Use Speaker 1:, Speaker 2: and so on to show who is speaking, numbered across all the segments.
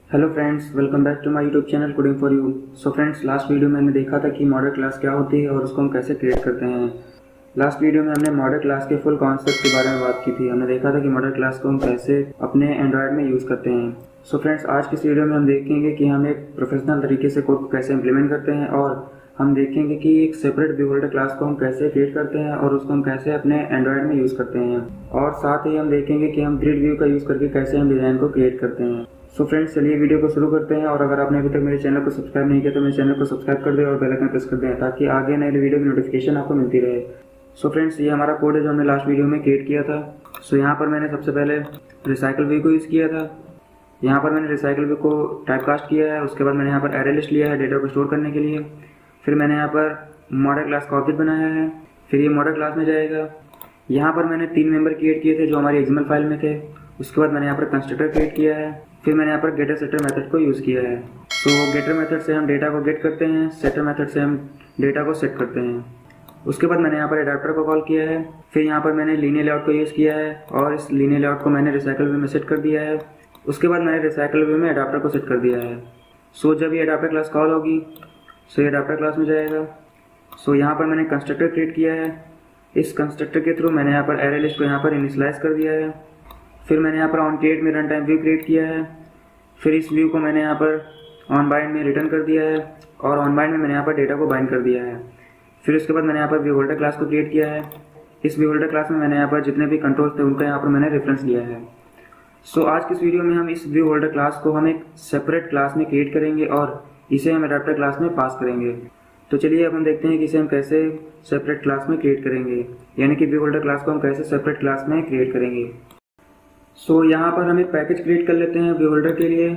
Speaker 1: Hello friends, welcome back to my YouTube channel coding for you. So friends, last video में हमने देखा था कि मॉडल क्लास क्या होती है और उसको हम कैसे क्रिएट करते हैं। लास्ट वीडियो में हमने मॉडल क्लास के फुल कॉन्सेप्ट के बारे में बात की थी। हमने देखा था कि मॉडल क्लास को हम कैसे अपने एंड्रॉयड में यूज़ करते हैं। सो फ्रेंड्स, आज की इस वीडियो में हम देखेंगे कि हम एक प्रोफेशनल तरीके से कोड को कैसे इम्प्लीमेंट करते हैं और हम देखेंगे कि एक सेपरेट व्यू होल्डर क्लास को हम कैसे क्रिएट करते हैं और उसको हम कैसे अपने एंड्रॉयड में यूज़ करते हैं। और साथ ही हम देखेंगे कि हम ग्रिड व्यू का यूज़ करके कैसे हम डिज़ाइन को क्रिएट करते हैं। सो फ्रेंड्स, चलिए वीडियो को शुरू करते हैं। और अगर आपने अभी तक मेरे चैनल को सब्सक्राइब नहीं किया तो मेरे चैनल को सब्सक्राइब कर दें और बेल आइकन प्रेस कर दें ताकि आगे नए वीडियो की नोटिफिकेशन आपको मिलती रहे। सो फ्रेंड्स, ये हमारा कोड है जो हमने लास्ट वीडियो में क्रिएट किया था। सो यहाँ पर मैंने सबसे पहले रिसाइकल व्यू को यूज़ किया था। यहाँ पर मैंने रिसाइकल व्यू को टाइपकास्ट किया है। उसके बाद मैंने यहाँ पर एरे लिस्ट लिया है डेटा को स्टोर करने के लिए। फिर मैंने यहाँ पर मॉडल क्लास का ऑब्जेक्ट बनाया है। फिर ये मॉडल क्लास में जाएगा। यहाँ पर मैंने 3 मेंबर क्रिएट किए थे जो हमारी एक्सएमएल फाइल में थे। उसके बाद मैंने यहाँ पर कंस्ट्रक्टर क्रिएट किया है। फिर मैंने यहाँ पर गेटर सेटर मेथड को यूज़ किया है। सो गेटर मेथड से हम डेटा को गेट करते हैं, सेटर मेथड से हम डेटा को सेट करते हैं। उसके बाद मैंने यहाँ पर एडाप्टर को कॉल किया है। फिर यहाँ पर मैंने लीनियर लेआउट को यूज़ किया है और इस लीनियर लेआउट को मैंने रिसाइकल व्यू में सेट कर दिया है। उसके बाद मैंने रिसाइकल व्यू में एडाप्टर को सेट कर दिया है। सो जब ये एडाप्टर क्लास कॉल होगी सो ये एडाप्टर क्लास में जाएगा। सो यहाँ पर मैंने कंस्ट्रक्टर क्रिएट किया है। इस कंस्ट्रक्टर के थ्रू मैंने यहाँ पर एरे लिस्ट को यहाँ पर इनिशियलाइज कर दिया है। फिर मैंने यहाँ पर ऑन क्रिएट में रन टाइम व्यू क्रिएट किया है। फिर इस व्यू को मैंने यहाँ पर ऑन बाइंड में रिटर्न कर दिया है और ऑन बाइंड में मैंने यहाँ पर डेटा को बाइंड कर दिया है। फिर उसके बाद मैंने यहाँ पर व्यू होल्डर क्लास को क्रिएट किया है। इस व्यू होल्डर क्लास में मैंने यहाँ पर जितने भी कंट्रोल्स थे उनका यहाँ पर मैंने रेफरेंस लिया है। सो आज की इस वीडियो में हम इस व्यू होल्डर क्लास को हम एक सेपरेट क्लास में क्रिएट करेंगे और इसे हम एडाप्टर क्लास में पास करेंगे। तो चलिए अब हम देखते हैं कि इसे हम कैसे सेपरेट क्लास में क्रिएट करेंगे, यानी कि व्यू होल्डर क्लास को हम कैसे सेपरेट क्लास में क्रिएट करेंगे। सो यहाँ पर हम एक पैकेज क्रिएट कर लेते हैं व्यू होल्डर के लिए।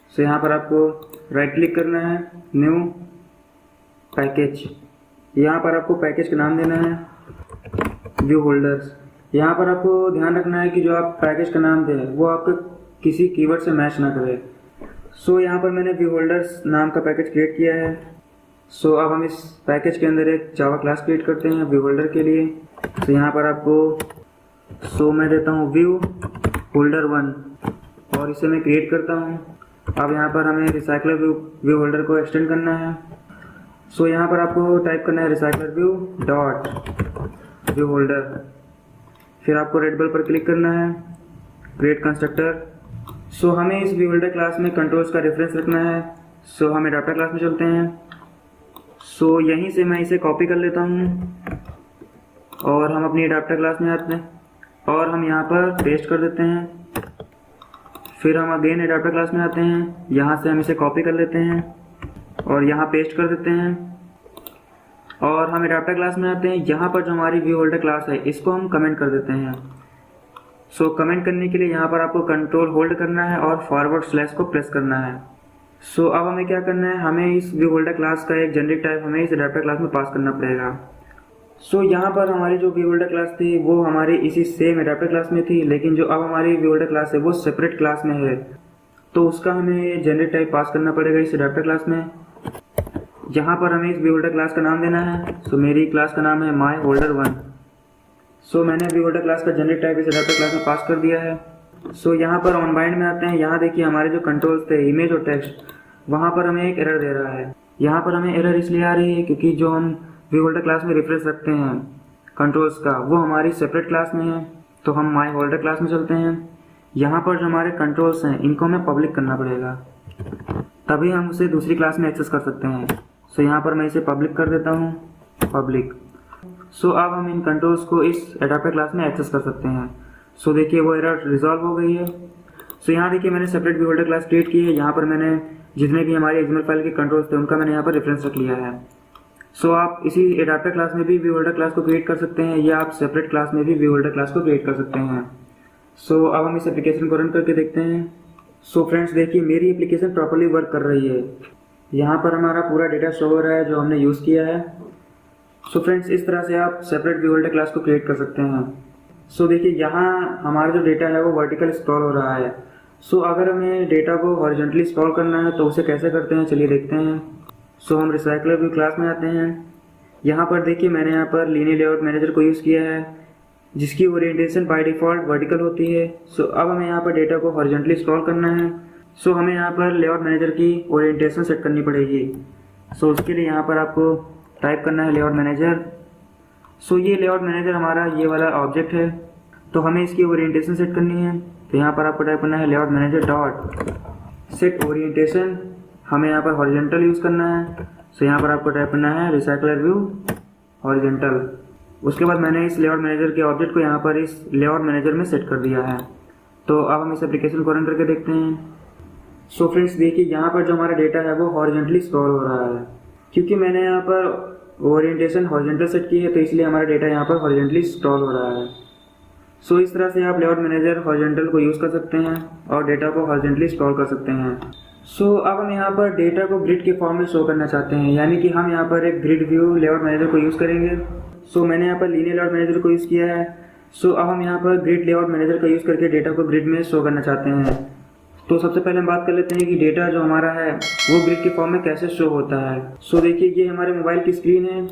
Speaker 1: सो यहाँ पर आपको राइट क्लिक करना है, न्यू पैकेज। यहाँ पर आपको पैकेज का नाम देना है व्यू होल्डर्स। यहाँ पर आपको ध्यान रखना है कि जो आप पैकेज का नाम दें वो आपके किसी कीवर्ड से मैच ना करे। सो यहाँ पर मैंने व्यू होल्डर्स नाम का पैकेज क्रिएट किया है। सो अब हम इस पैकेज के अंदर एक जावा क्लास क्रिएट करते हैं व्यू होल्डर के लिए। तो यहाँ पर आपको मैं देता हूँ व्यू होल्डर 1 और इसे मैं क्रिएट करता हूँ। अब यहाँ पर हमें रिसाइकलर व्यू होल्डर को एक्सटेंड करना है। सो यहाँ पर आपको टाइप करना है recycler view dot view holder. फिर आपको रेड बल पर क्लिक करना है, क्रिएट कंस्ट्रक्टर। सो हमें इस व्यू होल्डर क्लास में कंट्रोल्स का रेफरेंस रखना है। सो हम एडाप्टर क्लास में चलते हैं। सो यहीं से मैं इसे कॉपी कर लेता हूँ और हम अपनी एडाप्टर क्लास में आते हैं और हम यहाँ पर पेस्ट कर देते हैं। फिर हम अगेन एडाप्टर क्लास में आते हैं, यहाँ से हम इसे कॉपी कर लेते हैं और यहाँ पेस्ट कर देते हैं। और हम एडाप्टर क्लास में आते हैं, यहाँ पर जो हमारी व्यू होल्डर क्लास है इसको हम कमेंट कर देते हैं। सो कमेंट करने के लिए यहाँ पर आपको कंट्रोल होल्ड करना है और फॉरवर्ड स्लैश को प्रेस करना है। सो अब हमें क्या करना है, हमें इस व्यू होल्डर क्लास का एक जेनरिक टाइप हमें इस एडाप्टर क्लास में पास करना पड़ेगा। सो यहाँ पर हमारी जो व्यू होल्डर क्लास थी वो हमारी इसी सेम एडाप्टर क्लास में थी, लेकिन जो अब हमारी व्यू होल्डर क्लास है वो सेपरेट क्लास में है। तो उसका हमें जेनरिक टाइप पास करना पड़ेगा इस एडाप्टर क्लास में। यहाँ पर हमें इस व्यू होल्डर क्लास का नाम देना है। सो मेरी क्लास का नाम है माई होल्डर 1। सो मैंने व्यू होल्डर क्लास का जेनरिक टाइप इस एडाप्टर क्लास में पास कर दिया है। सो यहाँ पर ऑन बाइंड में आते हैं। यहाँ देखिए हमारे जो कंट्रोल्स थे इमेज और टेक्स्ट, वहाँ पर हमें एक एरर दे रहा है। यहाँ पर हमें एरर इसलिए आ रही है क्योंकि जो हम व्यू होल्डर क्लास में रेफरेंस रखते हैं कंट्रोल्स का वो हमारी सेपरेट क्लास में है। तो हम माई होल्डर क्लास में चलते हैं। यहाँ पर जो हमारे कंट्रोल्स हैं इनको हमें पब्लिक करना पड़ेगा, तभी हम उसे दूसरी क्लास में एक्सेस कर सकते हैं। सो यहाँ पर मैं इसे पब्लिक कर देता हूँ, पब्लिक। सो अब हम इन कंट्रोल्स को इस एडाप्टर क्लास में एक्सेस कर सकते हैं। सो देखिए वो एरर रिजॉल्व हो गई है। सो यहाँ देखिए मैंने separate view holder class create की है। यहाँ पर मैंने जितने भी हमारे एक्सएमएल फाइल के कंट्रोल्स थे उनका मैंने यहाँ पर रेफरेंस रख लिया है। सो आप इसी एडाप्टर क्लास में भी व्यू होल्डर क्लास को क्रिएट कर सकते हैं या आप सेपरेट क्लास में भी व्यू होल्डर क्लास को क्रिएट कर सकते हैं। सो अब हम इस एप्लीकेशन को रन करके देखते हैं। सो फ्रेंड्स देखिए मेरी एप्लीकेशन प्रॉपर्ली वर्क कर रही है। यहाँ पर हमारा पूरा डेटा शो हो रहा है जो हमने यूज़ किया है। सो फ्रेंड्स इस तरह से आप सेपरेट व्यू होल्डर क्लास को क्रिएट कर सकते हैं। सो देखिए यहाँ हमारा जो डेटा है वो वर्टिकल स्क्रॉल हो रहा है। सो अगर हमें डेटा को हॉरिजॉन्टली स्क्रॉल करना है तो उसे कैसे करते हैं चलिए देखते हैं। सो हम रिसाइकलर व्यू क्लास में आते हैं। यहाँ पर देखिए मैंने यहाँ पर लीनियर लेआउट मैनेजर को यूज़ किया है जिसकी ओरिएंटेशन बाय डिफ़ॉल्ट वर्टिकल होती है। सो अब हमें यहाँ पर डेटा को हॉरिजॉन्टली स्क्रॉल करना है। सो हमें यहाँ पर लेआउट मैनेजर की ओरिएंटेशन सेट करनी पड़ेगी। सो उसके लिए यहाँ पर आपको टाइप करना है लेआउट मैनेजर। सो ये लेआउट मैनेजर हमारा ये वाला ऑब्जेक्ट है, तो हमें इसकी ओरिएंटेशन सेट करनी है। तो यहाँ पर आपको टाइप करना है layout manager dot set orientation. हमें यहाँ पर हॉरिजॉन्टल यूज़ करना है। सो यहाँ पर आपको टाइप करना है रिसाइकलर व्यू हॉरिजॉन्टल। उसके बाद मैंने इस लेआउट मैनेजर के ऑब्जेक्ट को यहाँ पर इस लेआउट मैनेजर में सेट कर दिया है। तो अब हम इस एप्लीकेशन को रन करके देखते हैं। सो फ्रेंड्स देखिए, यहाँ पर जो हमारा डेटा है वो हॉरिजॉन्टली स्क्रॉल हो रहा है। क्योंकि मैंने यहाँ पर ओरिएंटेशन हॉरिजॉन्टल सेट की है, तो इसलिए हमारा डेटा यहाँ पर हॉरिजॉन्टली स्क्रॉल हो रहा है। सो इस तरह से आप लेआउट मैनेजर हॉरिजॉन्टल को यूज़ कर सकते हैं और डेटा को हॉरिजॉन्टली स्क्रॉल कर सकते हैं। सो अब हम यहाँ पर डेटा को ग्रिड के फॉर्म में शो करना चाहते हैं, यानी कि हम यहाँ पर एक ग्रिड व्यू लेआउट मैनेजर को यूज़ करेंगे। सो मैंने यहाँ पर लीनियर लेआउट मैनेजर को यूज़ किया है। सो अब हम यहाँ पर ग्रिड लेआउट मैनेजर का यूज़ करके डेटा को ग्रिड में शो करना चाहते हैं। तो सबसे पहले हम बात कर लेते हैं कि डेटा जो हमारा है वो ग्रिड के फॉर्म में कैसे शो होता है। सो देखिए, ये हमारे मोबाइल की स्क्रीन है।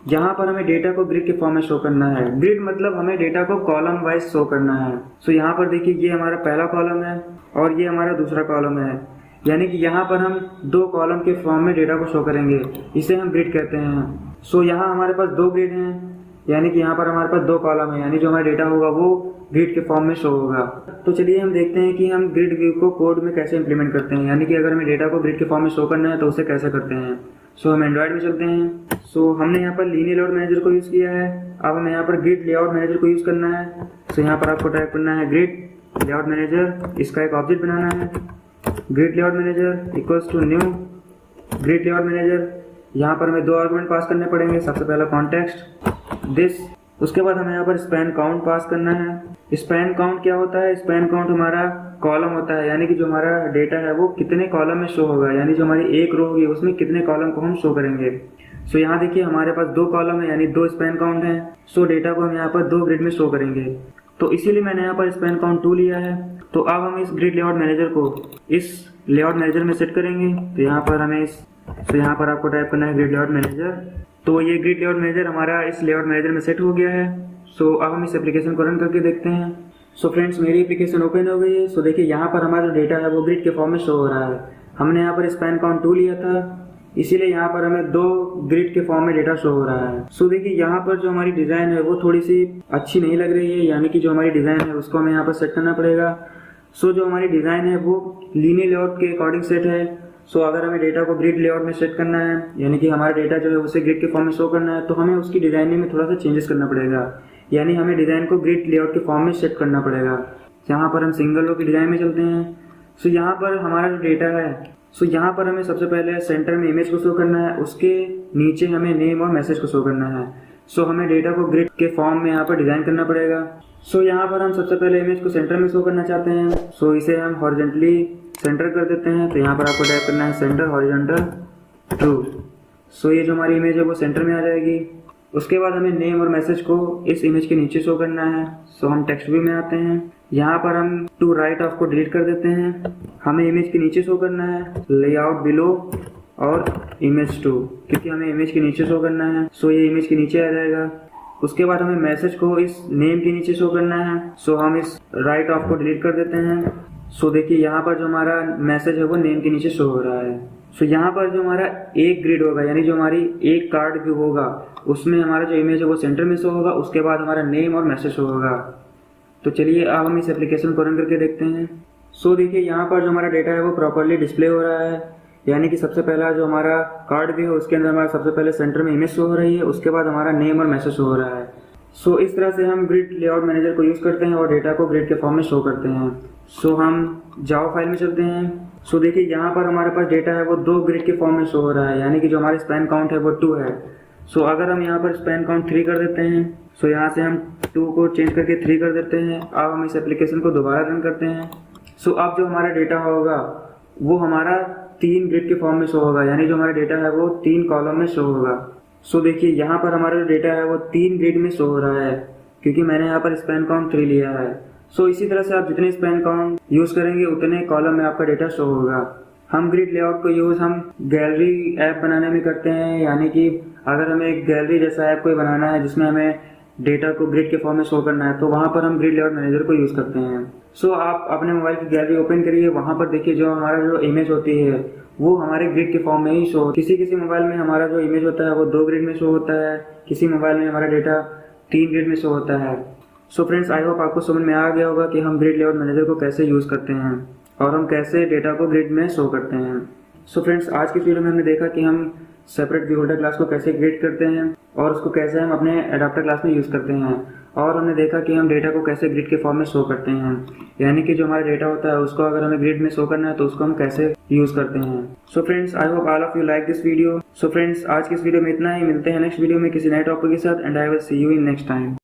Speaker 1: यहाँ पर हमें डेटा को ग्रिड के फॉर्म में शो करना है। ग्रिड मतलब हमें डेटा को कॉलम वाइज शो करना है। सो यहाँ पर देखिए, ये हमारा पहला कॉलम है और ये हमारा दूसरा कॉलम है, यानी कि यहाँ पर हम दो कॉलम के फॉर्म में डेटा को शो करेंगे। इसे हम ग्रिड कहते हैं। सो यहाँ हमारे पास दो ग्रिड हैं, यानी कि यहाँ पर हमारे पास दो कॉलम है, यानी जो हमारा डेटा होगा वो ग्रिड के फॉर्म में शो होगा। तो चलिए हम देखते हैं कि हम ग्रिड व्यू को कोड में कैसे इंप्लीमेंट करते हैं, यानी कि अगर हमें डेटा को ग्रिड के फॉर्म में शो करना है तो उसे कैसे करते हैं। सो हम एंड्रॉइड में चलते हैं। सो हमने यहाँ पर लीनियर लेआउट मैनेजर को यूज़ किया है। अब हमें यहाँ पर ग्रिड लेआउट मैनेजर को यूज़ करना है। सो यहाँ पर आपको टाइप करना है ग्रिड लेआउट मैनेजर, इसका एक ऑब्जेक्ट बनाना है। Grid layout manager equals to new grid layout manager. यहाँ पर हमें दो आर्गुमेंट पास करने पड़ेंगे। सबसे पहला कॉन्टेक्स्ट दिस, उसके बाद हमें यहाँ पर स्पैन काउंट पास करना है। स्पैन काउंट क्या होता है? स्पैन काउंट हमारा कॉलम होता है, यानी कि जो हमारा डेटा है वो कितने कॉलम में शो होगा, यानी जो हमारी एक रो होगी उसमें कितने कॉलम को हम शो करेंगे। सो यहाँ देखिए, हमारे पास दो कॉलम है, यानी दो स्पैन काउंट है। सो डेटा को हम यहाँ पर दो ग्रिड में शो करेंगे, तो इसीलिए मैंने यहाँ पर स्पैन काउंट 2 लिया है। तो अब हम इस ग्रिड लेआउट मैनेजर को इस लेआउट मैनेजर में सेट करेंगे। तो यहाँ पर हमें यहाँ पर आपको टाइप करना है ग्रिड लेआउट मैनेजर। तो ये ग्रिड लेआउट मैनेजर हमारा इस लेआउट मैनेजर में सेट हो गया है। सो अब हम इस एप्लीकेशन को रन करके देखते हैं। सो फ्रेंड्स, मेरी एप्लीकेशन ओपन हो गई है। सो देखिए, यहाँ पर हमारा जो डेटा है वो ग्रिड के फॉर्म में शो हो रहा है। हमने यहाँ पर स्पैन काउंट 2 लिया था, इसीलिए यहाँ पर हमें दो ग्रिड के फॉर्म में डेटा शो हो रहा है। सो देखिए, यहाँ पर जो हमारी डिज़ाइन है वो थोड़ी सी अच्छी नहीं लग रही है, यानी कि जो हमारी डिज़ाइन है उसको हमें यहाँ पर सेट करना पड़ेगा। सो जो हमारी डिज़ाइन है वो लीनियर लेआउट के अकॉर्डिंग सेट है। सो अगर हमें डेटा को ग्रिड लेआउट में सेट करना है, यानी कि हमारा डेटा जो है उसे ग्रिड के फॉर्म में शो करना है, तो हमें उसकी डिज़ाइनिंग में थोड़ा सा चेंजेस करना पड़ेगा, यानी हमें डिज़ाइन को ग्रिड लेआउट के फॉर्म में सेट करना पड़ेगा। यहाँ पर हम सिंगल रो की डिज़ाइन में चलते हैं। सो यहाँ पर हमारा जो डेटा है, सो यहाँ पर हमें सबसे पहले सेंटर में इमेज को शो करना है, उसके नीचे हमें नेम और मैसेज को शो करना है। सो हमें डेटा को ग्रिड के फॉर्म में यहाँ पर डिज़ाइन करना पड़ेगा। सो यहाँ पर हम सबसे पहले इमेज को सेंटर में शो करना चाहते हैं। सो इसे हम हॉरिजॉन्टली सेंटर कर देते हैं। तो यहाँ पर आपको टाइप करना है सेंटर हॉरिजॉन्टल ट्रू। सो ये जो हमारी इमेज है वो सेंटर में आ जाएगी। उसके बाद हमें नेम और मैसेज को इस इमेज के नीचे शो करना है। सो हम टेक्स्ट व्यू में आते हैं। यहाँ पर हम टू राइट ऑफ को डिलीट कर देते हैं। हमें इमेज के नीचे शो करना है लेआउट बिलो और इमेज टू, क्योंकि हमें इमेज के नीचे शो करना है। सो ये इमेज के नीचे आ जाएगा। उसके बाद हमें मैसेज को इस नेम के नीचे शो करना है। सो हम इस राइट ऑफ को डिलीट कर देते हैं। सो देखिए, यहाँ पर जो हमारा मैसेज है वो नेम के नीचे शो हो रहा है। सो यहाँ पर जो हमारा एक ग्रिड होगा, यानी जो हमारी एक कार्ड व्यू होगा, उसमें हमारा जो इमेज है वो सेंटर में शो होगा। उसके बाद हमारा नेम और मैसेज शो होगा। तो चलिए अब हम इस एप्लीकेशन को रन करके देखते हैं। सो देखिए, यहाँ पर जो हमारा डेटा है वो प्रॉपरली डिस्प्ले हो रहा है, यानी कि सबसे पहला जो हमारा कार्ड व्यू है उसके अंदर हमारा सबसे पहले सेंटर में इमेज शो हो रही है, उसके बाद हमारा नेम और मैसेज शो हो रहा है। सो इस तरह से हम ग्रिड लेआउट मैनेजर को यूज़ करते हैं और डेटा को ग्रिड के फॉर्म में शो करते हैं। सो हम जावा फाइल में चलते हैं। सो देखिए, यहाँ पर हमारे पास डेटा है वो दो ग्रिड के फॉर्म में शो हो रहा है, यानी कि जो हमारी स्पैन काउंट है वो 2 है। सो अगर हम यहाँ पर स्पैन काउंट 3 कर देते हैं, सो यहाँ से हम 2 को चेंज करके 3 कर देते हैं। अब हम इस एप्लीकेशन को दोबारा रन करते हैं। सो अब जो हमारा डेटा होगा वो हमारा 3 ग्रिड के फॉर्म में शो होगा, यानी जो हमारा डेटा है वो 3 कॉलम में शो होगा। सो देखिए, यहाँ पर हमारा जो डेटा है वो 3 ग्रिड में शो हो रहा है, क्योंकि मैंने यहाँ पर स्पैन काउंट 3 लिया है। सो इसी तरह से आप जितने स्पैन काउंट यूज़ करेंगे उतने कॉलम में आपका डेटा शो होगा। हम ग्रिड लेआउट को यूज़ हम गैलरी ऐप बनाने में करते हैं, यानी कि अगर हमें एक गैलरी जैसा ऐप कोई बनाना है जिसमें हमें डेटा को ग्रिड के फॉर्म में शो करना है तो वहाँ पर हम ग्रिड लेआउट मैनेजर को यूज़ करते हैं। सो आप अपने मोबाइल की गैलरी ओपन करिए, वहाँ पर देखिए जो हमारा जो इमेज होती है वो हमारे ग्रिड के फॉर्म में ही शो। किसी मोबाइल में हमारा जो इमेज होता है वो 2 ग्रिड में शो होता है, किसी मोबाइल में हमारा डेटा 3 ग्रिड में शो होता है। सो फ्रेंड्स, आई होप आपको समझ में आ गया होगा कि हम ग्रिड लेआउट मैनेजर को कैसे यूज़ करते हैं और हम कैसे डेटा को ग्रिड में शो करते हैं। सो फ्रेंड्स, आज की वीडियो में हमने देखा कि हम सेपरेट व्यू होल्डर क्लास को कैसे क्रिएट करते हैं और उसको कैसे हम अपने एडाप्टर क्लास में यूज़ करते हैं, और हमने देखा कि हम डेटा को कैसे ग्रिड के फॉर्म में शो करते हैं, यानी कि जो हमारा डेटा होता है उसको अगर हमें ग्रिड में शो करना है तो उसको हम कैसे यूज़ करते हैं। So friends, I hope all of you like this video. So friends, आज की इस वीडियो में इतना ही। मिलते हैं नेक्स्ट वीडियो में किसी नए टॉपिक के साथ, and I will see you in next time.